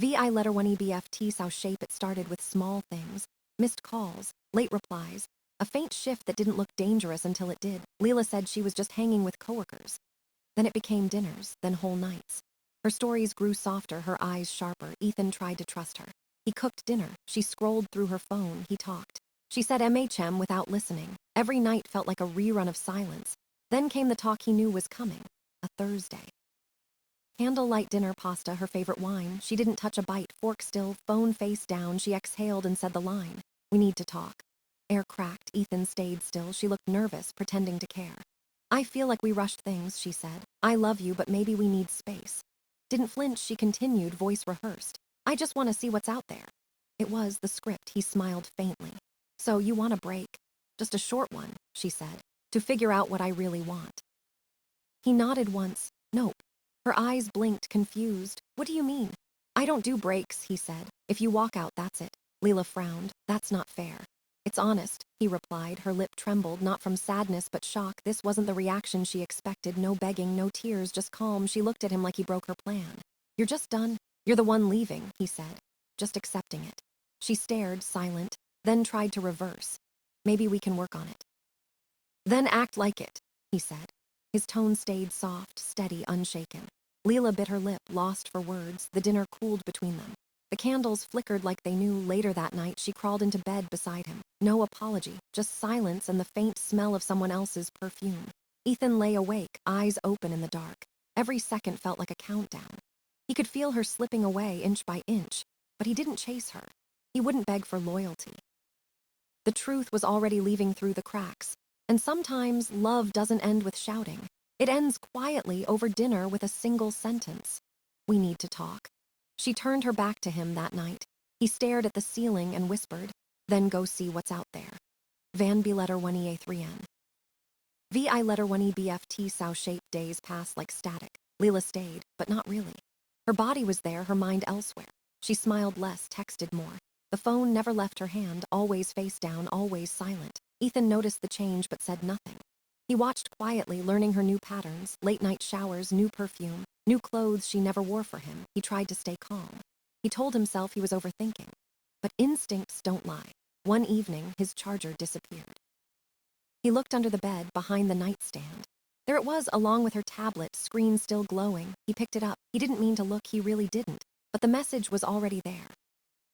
VI letter 1 EBFT South shape. It started with small things, missed calls, late replies, a faint shift that didn't look dangerous until it did. Leela said she was just hanging with coworkers. Then it became dinners, then whole nights. Her stories grew softer, her eyes sharper. Ethan tried to trust her. He cooked dinner. She scrolled through her phone. He talked. She said MHM without listening. Every night felt like a rerun of silence. Then came the talk he knew was coming. A Thursday. Candlelight dinner, pasta, her favorite wine. She didn't touch a bite, fork still, phone face down. She exhaled and said the line. We need to talk. Air cracked. Ethan stayed still. She looked nervous, pretending to care. I feel like we rushed things, she said. I love you, but maybe we need space. Didn't flinch, she continued, voice rehearsed. I just want to see what's out there. It was the script. He smiled faintly. So you want a break? Just a short one, she said, to figure out what I really want. He nodded once. Nope. Her eyes blinked, confused. What do you mean? I don't do breaks, he said. If you walk out, that's it. Leela frowned. That's not fair. It's honest, he replied. Her lip trembled, not from sadness but shock. This wasn't the reaction she expected. No begging, no tears, just calm. She looked at him like he broke her plan. You're just done? You're the one leaving, he said, just accepting it. She stared, silent, then tried to reverse. Maybe we can work on it. Then act like it, he said. His tone stayed soft, steady, unshaken. Leela bit her lip, lost for words. The dinner cooled between them. The candles flickered like they knew. Later that night, she crawled into bed beside him. No apology, just silence and the faint smell of someone else's perfume. Ethan lay awake, eyes open in the dark. Every second felt like a countdown. He could feel her slipping away inch by inch, but he didn't chase her. He wouldn't beg for loyalty. The truth was already leaving through the cracks. And sometimes love doesn't end with shouting. It ends quietly over dinner with a single sentence. We need to talk. She turned her back to him that night. He stared at the ceiling and whispered, then go see what's out there. Van B letter 1EA3N. VI letter 1EBFT South shape. Days passed like static. Leela stayed, but not really. Her body was there, her mind elsewhere. She smiled less, texted more. The phone never left her hand, always face down, always silent. Ethan noticed the change but said nothing. He watched quietly, learning her new patterns, late-night showers, new perfume, new clothes she never wore for him. He tried to stay calm. He told himself he was overthinking. But instincts don't lie. One evening, his charger disappeared. He looked under the bed, behind the nightstand. There it was, along with her tablet, screen still glowing. He picked it up. He didn't mean to look, he really didn't. But the message was already there.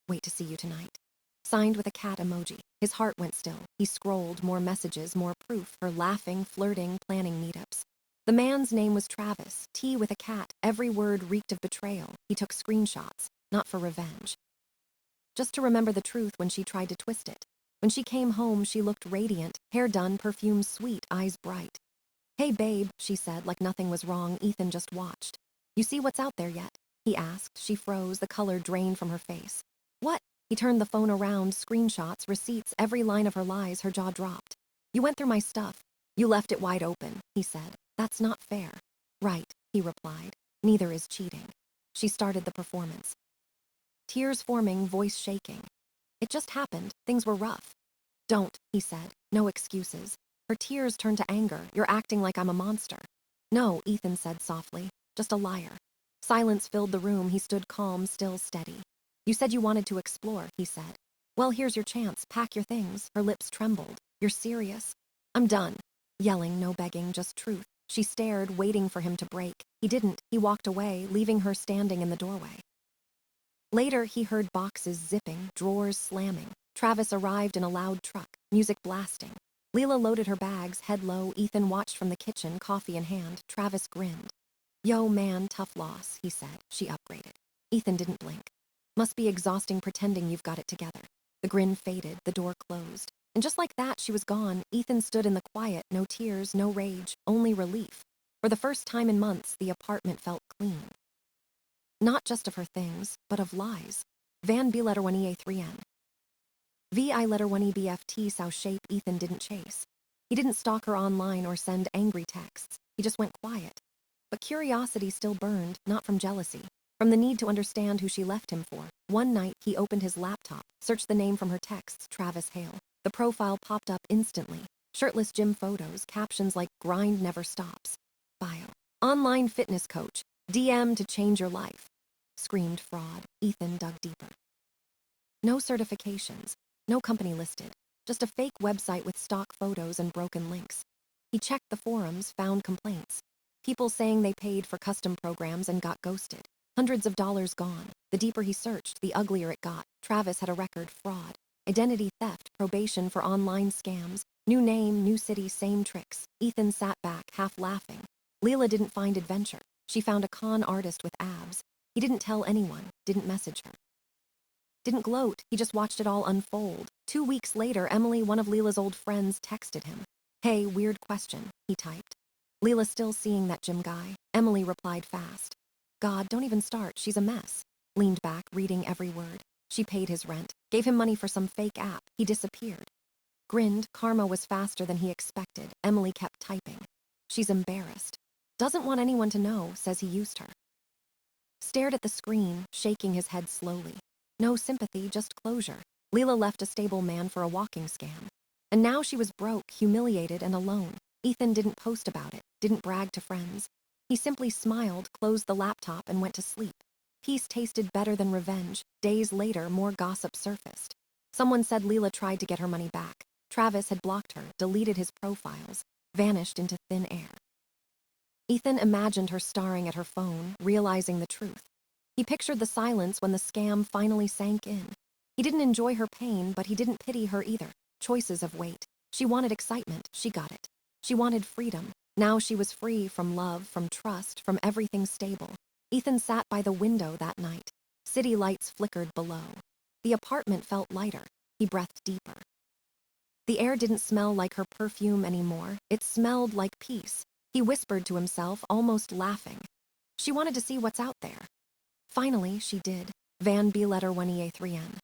Wait to see you tonight. Signed with a cat emoji. His heart went still. He scrolled, more messages, more proof, her laughing, flirting, planning meetups. The man's name was Travis, T with a cat. Every word reeked of betrayal. He took screenshots, not for revenge. Just to remember the truth when she tried to twist it. When she came home, she looked radiant, hair done, perfume sweet, eyes bright. Hey babe, she said like nothing was wrong. Ethan just watched. You see what's out there yet? He asked. She froze, the color drained from her face. What? He turned the phone around, screenshots, receipts, every line of her lies. Her jaw dropped. You went through my stuff. You left it wide open, he said. That's not fair. Right, he replied. Neither is cheating. She started the performance. Tears forming, voice shaking. It just happened. Things were rough. Don't, he said. No excuses. Her tears turned to anger. You're acting like I'm a monster. No, Ethan said softly. Just a liar. Silence filled the room. He stood calm, still steady. You said you wanted to explore, he said. Well, here's your chance. Pack your things. Her lips trembled. You're serious? I'm done. Yelling, no begging, just truth. She stared, waiting for him to break. He didn't. He walked away, leaving her standing in the doorway. Later, he heard boxes zipping, drawers slamming. Travis arrived in a loud truck, music blasting. Leela loaded her bags, head low. Ethan watched from the kitchen, coffee in hand. Travis grinned. Yo, man, tough loss, he said. She upgraded. Ethan didn't blink. Must be exhausting pretending you've got it together. The grin faded, the door closed. And just like that, she was gone. Ethan stood in the quiet, no tears, no rage, only relief. For the first time in months, the apartment felt clean. Not just of her things, but of lies. Van B letter 1EA3N. VI letter 1EBFT South shape. Ethan didn't chase. He didn't stalk her online or send angry texts. He just went quiet. But curiosity still burned, not from jealousy. From the need to understand who she left him for. One night, he opened his laptop, searched the name from her texts, Travis Hale. The profile popped up instantly. Shirtless gym photos, captions like grind never stops. Bio. Online fitness coach. DM to change your life. Screamed fraud. Ethan dug deeper. No certifications, no company listed, just a fake website with stock photos and broken links. He checked the forums, found complaints. People saying they paid for custom programs and got ghosted. Hundreds of dollars gone. The deeper he searched, the uglier it got. Travis had a record: fraud, identity theft, probation for online scams. New name, new city, same tricks. Ethan sat back, half laughing. Leela didn't find adventure. She found a con artist with abs. He didn't tell anyone, didn't message her. Didn't gloat, he just watched it all unfold. 2 weeks later, Emily, one of Leela's old friends, texted him. "Hey, weird question," he typed. "Leela still seeing that gym guy?" Emily replied fast. "God, don't even start, she's a mess." Leaned back, reading every word. She paid his rent, gave him money for some fake app. He disappeared. Grinned, karma was faster than he expected. Emily kept typing. "She's embarrassed. Doesn't want anyone to know, says he used her." Stared at the screen, shaking his head slowly. No sympathy, just closure. Leela left a stable man for a walking scam. And now she was broke, humiliated, and alone. Ethan didn't post about it, didn't brag to friends. He simply smiled, closed the laptop, and went to sleep. Peace tasted better than revenge. Days later, more gossip surfaced. Someone said Leela tried to get her money back. Travis had blocked her, deleted his profiles, vanished into thin air. Ethan imagined her staring at her phone, realizing the truth. He pictured the silence when the scam finally sank in. He didn't enjoy her pain, but he didn't pity her either. Choices of weight. She wanted excitement, she got it. She wanted freedom. Now she was free from love, from trust, from everything stable. Ethan sat by the window that night. City lights flickered below. The apartment felt lighter. He breathed deeper. The air didn't smell like her perfume anymore. It smelled like peace. He whispered to himself, almost laughing. She wanted to see what's out there. Finally, she did. Van B letter 1E3N.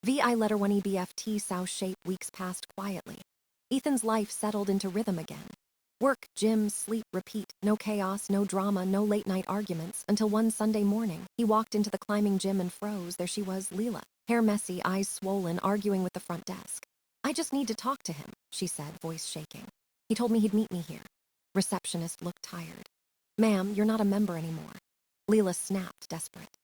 VI letter 1EBFT South shape. Weeks passed quietly. Ethan's life settled into rhythm again. Work, gym, sleep, repeat. No chaos, no drama, no late night arguments, until one Sunday morning, he walked into the climbing gym and froze. There she was, Leela. Hair messy, eyes swollen, arguing with the front desk. "I just need to talk to him," she said, voice shaking. "He told me he'd meet me here." Receptionist looked tired. "Ma'am, you're not a member anymore." Leela snapped, desperate.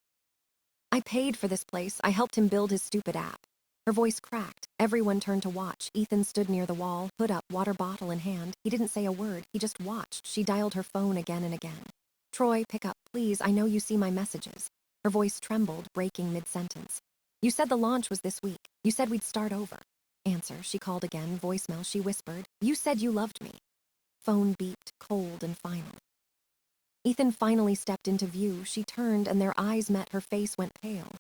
"I paid for this place. I helped him build his stupid app." Her voice cracked. Everyone turned to watch. Ethan stood near the wall, hood up, water bottle in hand. He didn't say a word. He just watched. She dialed her phone again and again. "Troy, pick up, please. I know you see my messages." Her voice trembled, breaking mid-sentence. "You said the launch was this week. You said we'd start over." "Answer," she called again. Voicemail, she whispered. "You said you loved me." Phone beeped, cold and final. Ethan finally stepped into view. She turned and their eyes met. Her face went pale.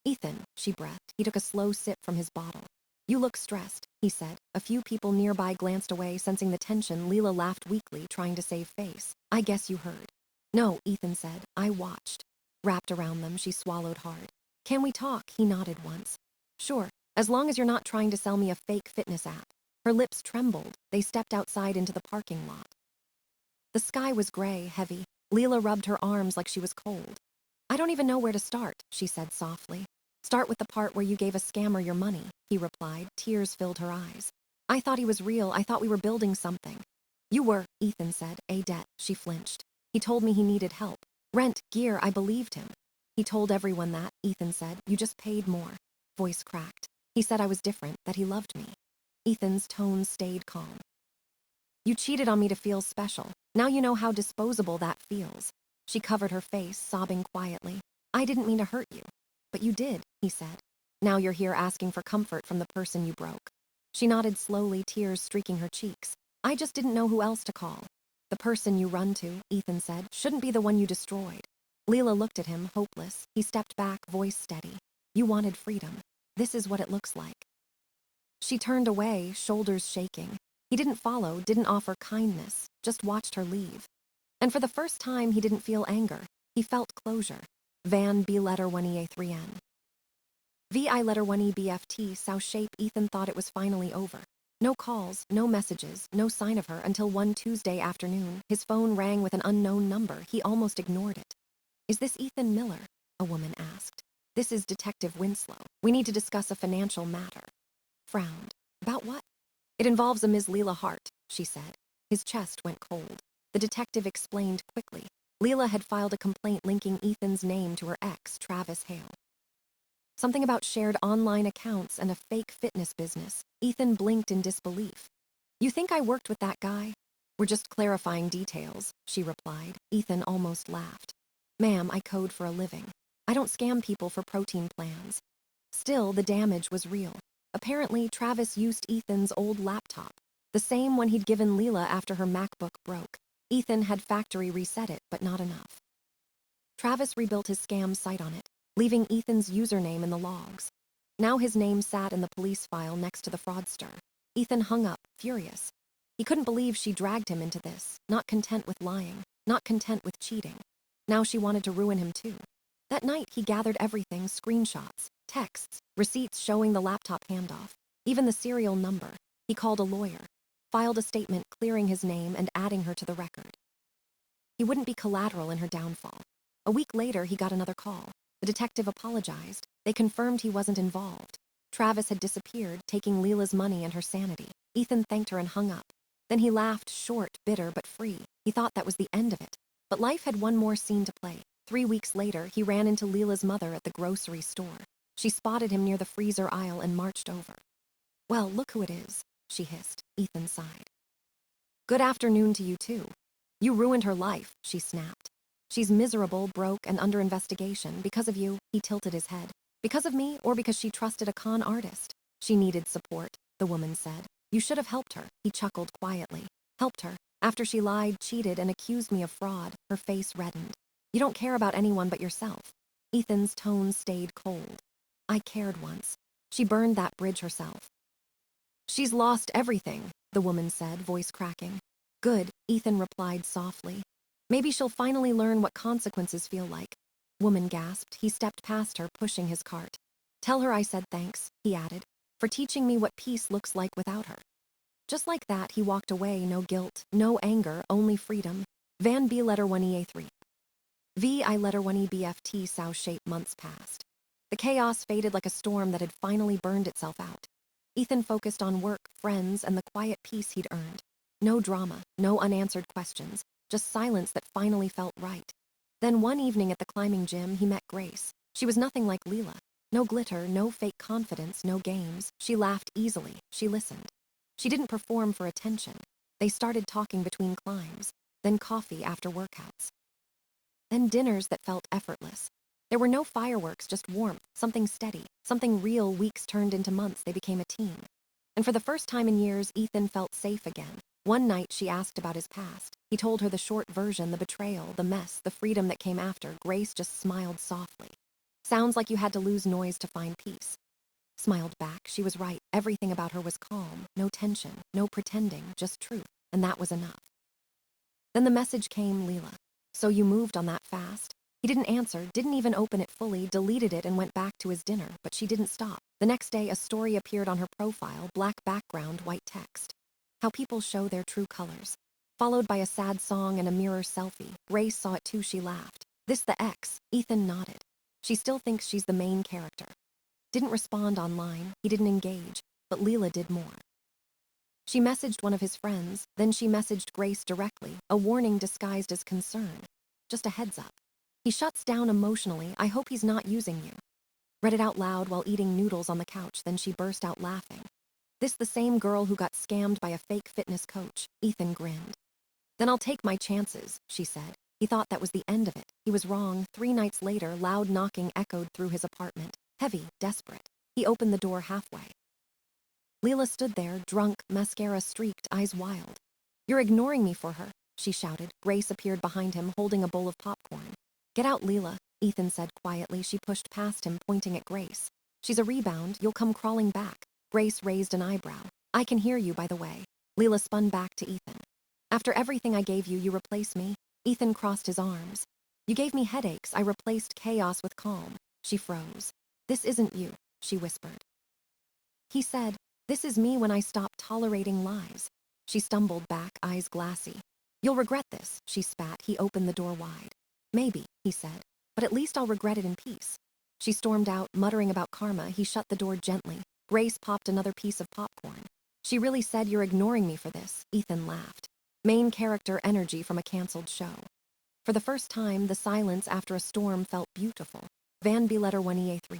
"Ethan," she breathed. He took a slow sip from his bottle. "You look stressed," he said. A few people nearby glanced away, sensing the tension. Leela laughed weakly, trying to save face. "I guess you heard." "No," Ethan said. "I watched." Wrapped around them, she swallowed hard. "Can we talk?" He nodded once. "Sure, as long as you're not trying to sell me a fake fitness app." Her lips trembled. They stepped outside into the parking lot. The sky was gray, heavy. Leela rubbed her arms like she was cold. "I don't even know where to start," she said softly. "Start with the part where you gave a scammer your money," he replied. Tears filled her eyes. "I thought he was real. I thought we were building something." "You were," Ethan said. "A debt." She flinched. "He told me he needed help. Rent, gear, I believed him." "He told everyone that," Ethan said. "You just paid more." Voice cracked. "He said I was different, that he loved me." Ethan's tone stayed calm. "You cheated on me to feel special. Now you know how disposable that feels." She covered her face, sobbing quietly. "I didn't mean to hurt you." "But you did," he said. "Now you're here asking for comfort from the person you broke." She nodded slowly, tears streaking her cheeks. "I just didn't know who else to call." "The person you run to," Ethan said, "shouldn't be the one you destroyed." Leela looked at him, hopeless. He stepped back, voice steady. "You wanted freedom. This is what it looks like." She turned away, shoulders shaking. He didn't follow, didn't offer kindness, just watched her leave. And for the first time, he didn't feel anger. He felt closure. Van B letter 1EA3N. VI letter 1EBFT South shape. Ethan thought it was finally over. No calls, no messages, no sign of her until one Tuesday afternoon. His phone rang with an unknown number. He almost ignored it. "Is this Ethan Miller?" a woman asked. "This is Detective Winslow. We need to discuss a financial matter." Frowned. "About what?" "It involves a Ms. Leela Hart," she said. His chest went cold. The detective explained quickly. Leela had filed a complaint linking Ethan's name to her ex, Travis Hale. Something about shared online accounts and a fake fitness business. Ethan blinked in disbelief. You think I worked with that guy? We're just clarifying details, she replied. Ethan almost laughed. Ma'am, I code for a living. I don't scam people for protein plans. Still, the damage was real. Apparently, Travis used Ethan's old laptop, the same one he'd given Leela after her MacBook broke. Ethan had factory reset it, but not enough. Travis rebuilt his scam site on it, leaving Ethan's username in the logs. Now his name sat in the police file next to the fraudster. Ethan hung up, furious. He couldn't believe she dragged him into this, not content with lying, not content with cheating. Now she wanted to ruin him too. That night he gathered everything, screenshots, texts, receipts showing the laptop handoff, even the serial number. He called a lawyer, filed a statement clearing his name and adding her to the record. He wouldn't be collateral in her downfall. A week later, he got another call. The detective apologized. They confirmed he wasn't involved. Travis had disappeared, taking Leela's money and her sanity. Ethan thanked her and hung up. Then he laughed, short, bitter, but free. He thought that was the end of it. But life had one more scene to play. 3 weeks later, he ran into Leela's mother at the grocery store. She spotted him near the freezer aisle and marched over. Well, look who it is, she hissed. Ethan sighed. Good afternoon to you too. You ruined her life, she snapped. She's miserable, broke, and under investigation. Because of you, he tilted his head. Because of me, or because she trusted a con artist? She needed support, the woman said. You should have helped her, he chuckled quietly. Helped her, after she lied, cheated, and accused me of fraud. Her face reddened. You don't care about anyone but yourself. Ethan's tone stayed cold. I cared once. She burned that bridge herself. She's lost everything, the woman said, voice cracking. Good, Ethan replied softly. Maybe she'll finally learn what consequences feel like. Woman gasped. He stepped past her, pushing his cart. Tell her I said thanks, he added, for teaching me what peace looks like without her. Just like that, he walked away, no guilt, no anger, only freedom. Van B letter 1 EA3. V I letter 1 EBFT sow shape. Months passed. The chaos faded like a storm that had finally burned itself out. Ethan focused on work, friends, and the quiet peace he'd earned. No drama, no unanswered questions, just silence that finally felt right. Then one evening at the climbing gym, he met Grace. She was nothing like Leela. No glitter, no fake confidence, no games. She laughed easily. She listened. She didn't perform for attention. They started talking between climbs, then coffee after workouts. Then dinners that felt effortless. There were no fireworks, just warmth, something steady, something real. Weeks turned into months. They became a team. And for the first time in years, Ethan felt safe again. One night, she asked about his past. He told her the short version, the betrayal, the mess, the freedom that came after. Grace just smiled softly. Sounds like you had to lose noise to find peace. Smiled back. She was right. Everything about her was calm. No tension, no pretending, just truth. And that was enough. Then the message came, Leela. So you moved on that fast? He didn't answer, didn't even open it fully, deleted it and went back to his dinner, but she didn't stop. The next day, a story appeared on her profile, black background, white text. How people show their true colors. Followed by a sad song and a mirror selfie. Grace saw it too, she laughed. This the ex? Ethan nodded. She still thinks she's the main character. Didn't respond online, he didn't engage, but Leela did more. She messaged one of his friends, then she messaged Grace directly, a warning disguised as concern. Just a heads up. He shuts down emotionally. I hope he's not using you. Read it out loud while eating noodles on the couch, then she burst out laughing. This the same girl who got scammed by a fake fitness coach. Ethan grinned. Then I'll take my chances, she said. He thought that was the end of it. He was wrong. 3 nights later, loud knocking echoed through his apartment. Heavy, desperate. He opened the door halfway. Leela stood there, drunk, mascara streaked, eyes wild. You're ignoring me for her, she shouted. Grace appeared behind him, holding a bowl of popcorn. Get out, Leela, Ethan said quietly. She pushed past him, pointing at Grace. She's a rebound. You'll come crawling back. Grace raised an eyebrow. I can hear you, by the way. Leela spun back to Ethan. After everything I gave you, you replace me? Ethan crossed his arms. You gave me headaches. I replaced chaos with calm. She froze. This isn't you, she whispered. He said, this is me when I stop tolerating lies. She stumbled back, eyes glassy. You'll regret this, she spat. He opened the door wide. Maybe, he said, but at least I'll regret it in peace. She stormed out, muttering about karma. He shut the door gently. Grace popped another piece of popcorn. She really said you're ignoring me for this, Ethan laughed. Main character energy from a canceled show. For the first time, the silence after a storm felt beautiful. Van B letter 1EA3.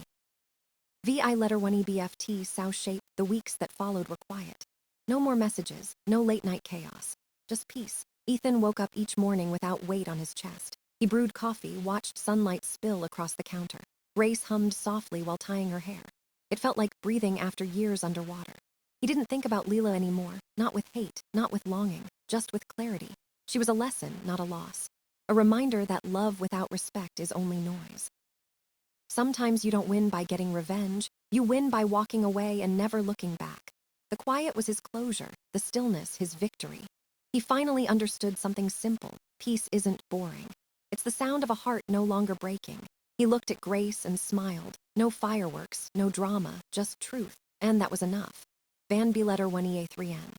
VI letter 1EBFT South shape, the weeks that followed were quiet. No more messages, no late night chaos. Just peace. Ethan woke up each morning without weight on his chest. He brewed coffee, watched sunlight spill across the counter. Grace hummed softly while tying her hair. It felt like breathing after years underwater. He didn't think about Leela anymore, not with hate, not with longing, just with clarity. She was a lesson, not a loss. A reminder that love without respect is only noise. Sometimes you don't win by getting revenge. You win by walking away and never looking back. The quiet was his closure, the stillness his victory. He finally understood something simple. Peace isn't boring. It's the sound of a heart no longer breaking. He looked at Grace and smiled. No fireworks, no drama, just truth. And that was enough. Van B letter 1EA3N.